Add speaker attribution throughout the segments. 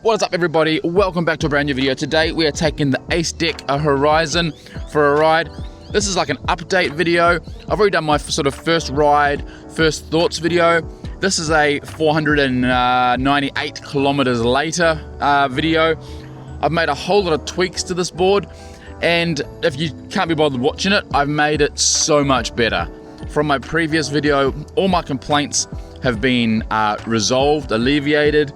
Speaker 1: What is up, everybody? Welcome back to a brand new video. Today we are taking the Acedeck Horizon for a ride. This is like an update video. I've already done my sort of first ride, first thoughts video. This is a 498 kilometers later video. I've made a whole lot of tweaks to this board, and if you can't be bothered watching it, I've made it so much better. From my previous video, all my complaints have been resolved, alleviated.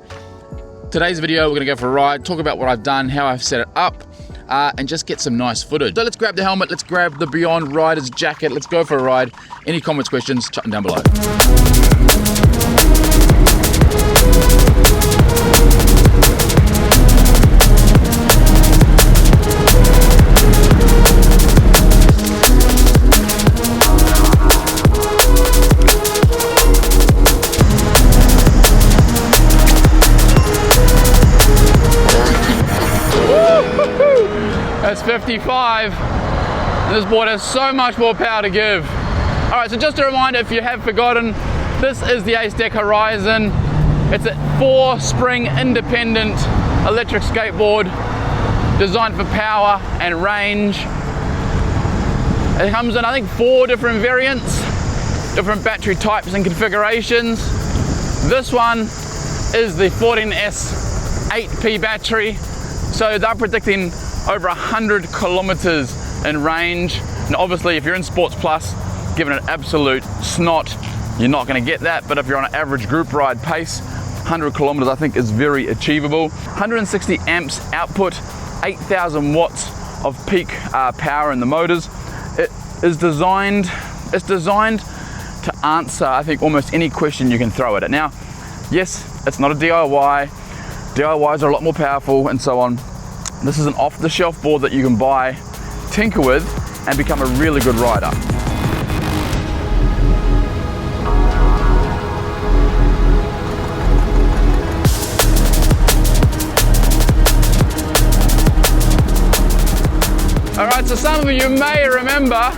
Speaker 1: Today's video, we're gonna go for a ride, talk about what I've done, how I've set it up, and just get some nice footage. So let's grab the helmet, let's grab the Beyond Riders jacket, let's go for a ride. Any comments, questions, chuck them down below. That's 55, and this board has so much more power to give. All right, so just a reminder, if you have forgotten, this is the Acedeck Horizon. It's a 4-spring independent electric skateboard designed for power and range. It comes in, I think, 4 different variants, different battery types and configurations. This one is the 14S 8P battery, so they're predicting over 100 kilometers in range. And obviously, if you're in Sports Plus, given an absolute snot, you're not going to get that. But if you're on an average group ride pace, 100 kilometers I think is very achievable. 160 amps output, 8,000 watts of peak power in the motors. It's designed to answer, I think, almost any question you can throw at it. Now, yes, it's not a DIY. DIYs are a lot more powerful and so on. This is an off-the-shelf board that you can buy, tinker with, and become a really good rider. All right, so some of you may remember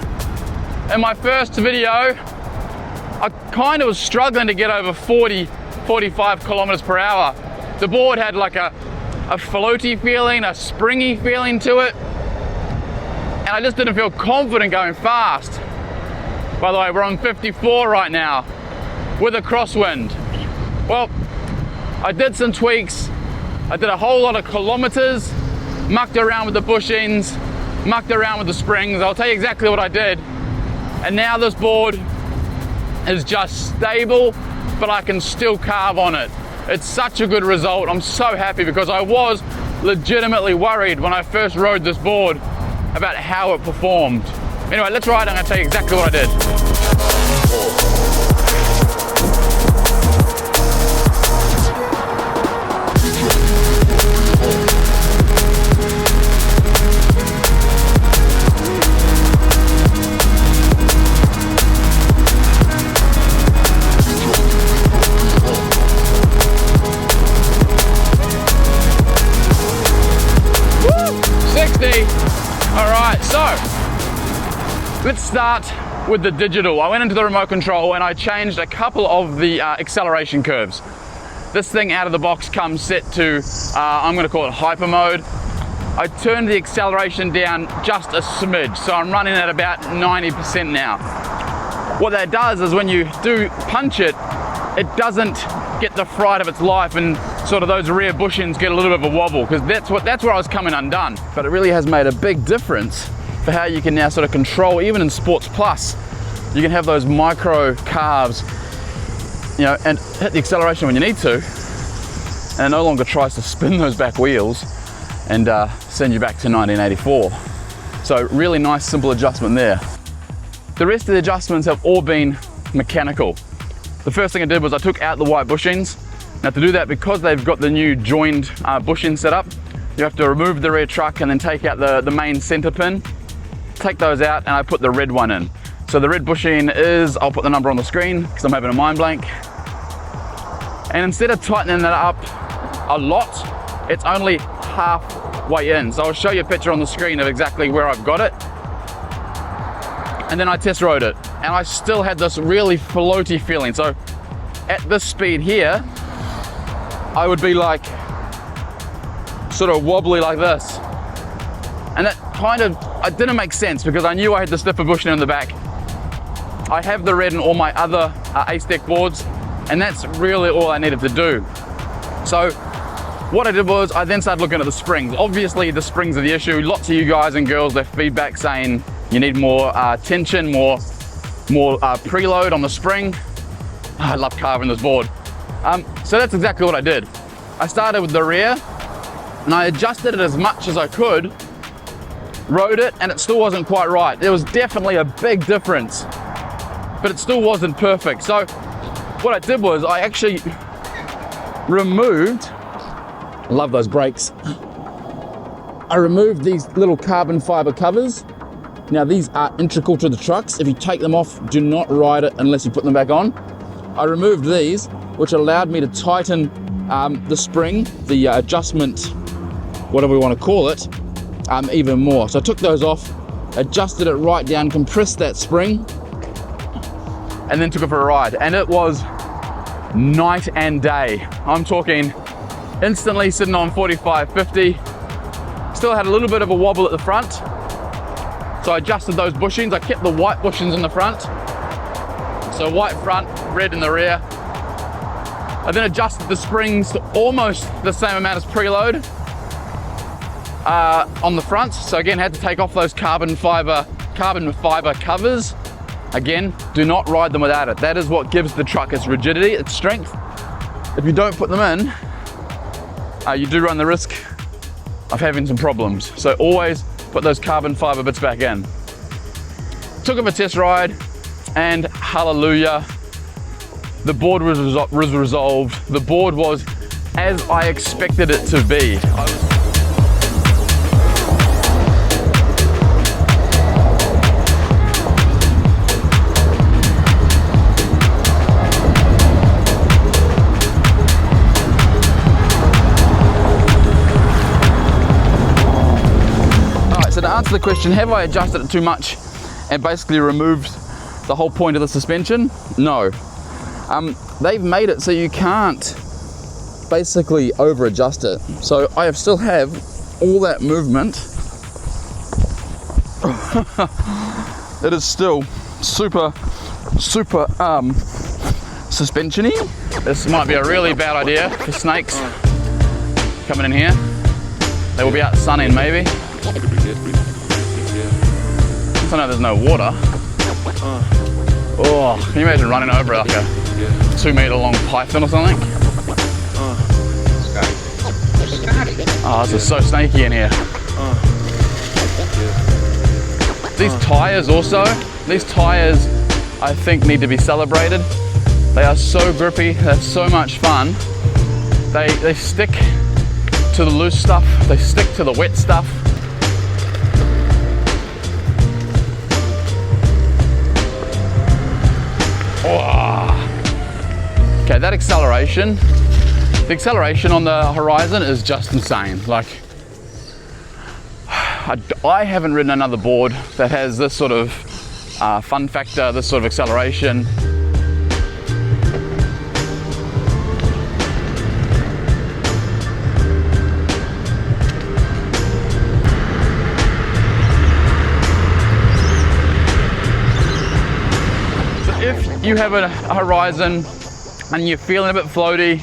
Speaker 1: in my first video, I kind of was struggling to get over 45 kilometers per hour. The board had like a floaty feeling, a springy feeling to it, and I just didn't feel confident going fast. By the way, we're on 54 right now with a crosswind. Well, I did some tweaks. I did a whole lot of kilometers, mucked around with the bushings, mucked around with the springs. I'll tell you exactly what I did. And now this board is just stable, but I can still carve on it. It's such a good result. I'm so happy because I was legitimately worried when I first rode this board about how it performed. Anyway, let's ride. I'm going to tell you exactly what I did. 60. All right, so let's start with the digital. I went into the remote control and I changed a couple of the acceleration curves. This thing out of the box comes set to, I'm going to call it hyper mode. I turned the acceleration down just a smidge, so I'm running at about 90% now. What that does is when you do punch it, it doesn't get the fright of its life and sort of those rear bushings get a little bit of a wobble, because that's where I was coming undone. But it really has made a big difference for how you can now sort of control, even in Sports Plus, you can have those micro carves, you know, and hit the acceleration when you need to, and it no longer tries to spin those back wheels and send you back to 1984. So really nice, simple adjustment there. The rest of the adjustments have all been mechanical. The first thing I did was I took out the white bushings. Now to do that, because they've got the new joined bushing set up, you have to remove the rear truck and then take out the main center pin. Take those out and I put the red one in. So the red bushing is, I'll put the number on the screen because I'm having a mind blank. And instead of tightening that up a lot, it's only halfway in. So I'll show you a picture on the screen of exactly where I've got it. And then I test rode it, and I still had this really floaty feeling. So at this speed here, I would be like sort of wobbly like this. And that kind of, it didn't make sense because I knew I had the stiffer bushing in the back. I have the red in all my other Ace-Deck boards, and that's really all I needed to do. So what I did was I then started looking at the springs. Obviously the springs are the issue. Lots of you guys and girls left feedback saying you need more tension, more preload on the spring. I love carving this board. So that's exactly what I did. I started with the rear and I adjusted it as much as I could, rode it, and it still wasn't quite right. There was definitely a big difference, but it still wasn't perfect. So what I did was I actually removed, I love those brakes, I removed these little carbon fiber covers. Now these are integral to the trucks. If you take them off, do not ride it unless you put them back on. I removed these, which allowed me to tighten the spring, the adjustment, whatever we want to call it, even more. So I took those off, adjusted it right down, compressed that spring, and then took it for a ride. And it was night and day. I'm talking instantly sitting on 45, 50. Still had a little bit of a wobble at the front. So I adjusted those bushings. I kept the white bushings in the front. So white front, red in the rear. I then adjusted the springs to almost the same amount as preload on the front. So again, had to take off those carbon fiber covers. Again, do not ride them without it. That is what gives the truck its rigidity, its strength. If you don't put them in, you do run the risk of having some problems. So always put those carbon fiber bits back in. Took it for a test ride, and hallelujah, the board was resolved. The board was as I expected it to be. So to answer the question, have I adjusted it too much and basically removed the whole point of the suspension? No. They've made it so you can't basically over adjust it. So I still have all that movement. It is still super suspension-y. This might be a really bad idea for snakes coming in here. They will be out sunning maybe. I know there's no water. Oh, can you imagine running over like a 2 meter long python or something? Oh, this is so snaky in here. These tires also, I think need to be celebrated. They are so grippy, they're so much fun. They stick to the loose stuff, they stick to the wet stuff. Okay, that acceleration, the acceleration on the Horizon is just insane. Like, I haven't ridden another board that has this sort of fun factor, this sort of acceleration. So if you have a Horizon and you're feeling a bit floaty,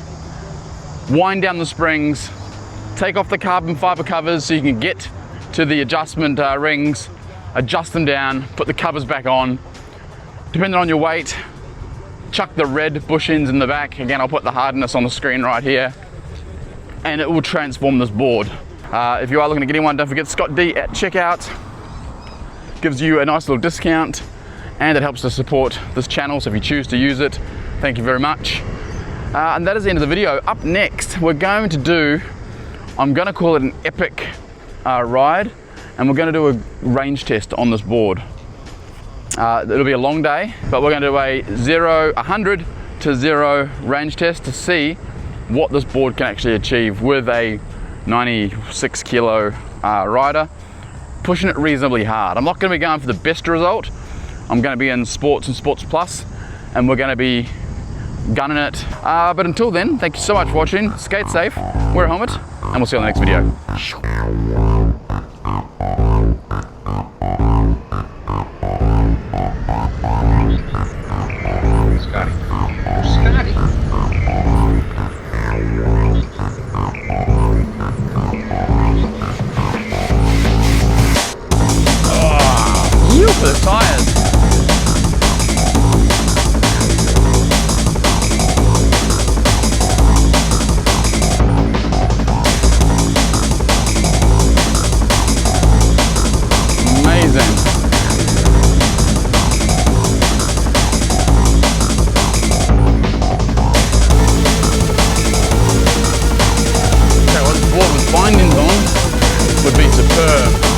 Speaker 1: wind down the springs, take off the carbon fiber covers so you can get to the adjustment rings, adjust them down, put the covers back on. Depending on your weight, chuck the red bushings in the back. Again, I'll put the hardness on the screen right here, and it will transform this board. If you are looking to get in one, don't forget Scott D at checkout. Gives you a nice little discount, and it helps to support this channel, so if you choose to use it, thank you very much. And that is the end of the video. Up next, we're going to do, I'm going to call it an epic ride, and we're going to do a range test on this board. It'll be a long day, but we're going to do a 100 to 0 range test to see what this board can actually achieve with a 96 kilo rider, pushing it reasonably hard. I'm not going to be going for the best result. I'm going to be in Sports and Sports Plus, and we're going to be gunning it. But until then, thank you so much for watching. Skate safe, wear a helmet, and we'll see you on the next video.
Speaker 2: Scotty. Scotty.
Speaker 1: You for the tires. Amazing. Okay, what with bindings on would be superb.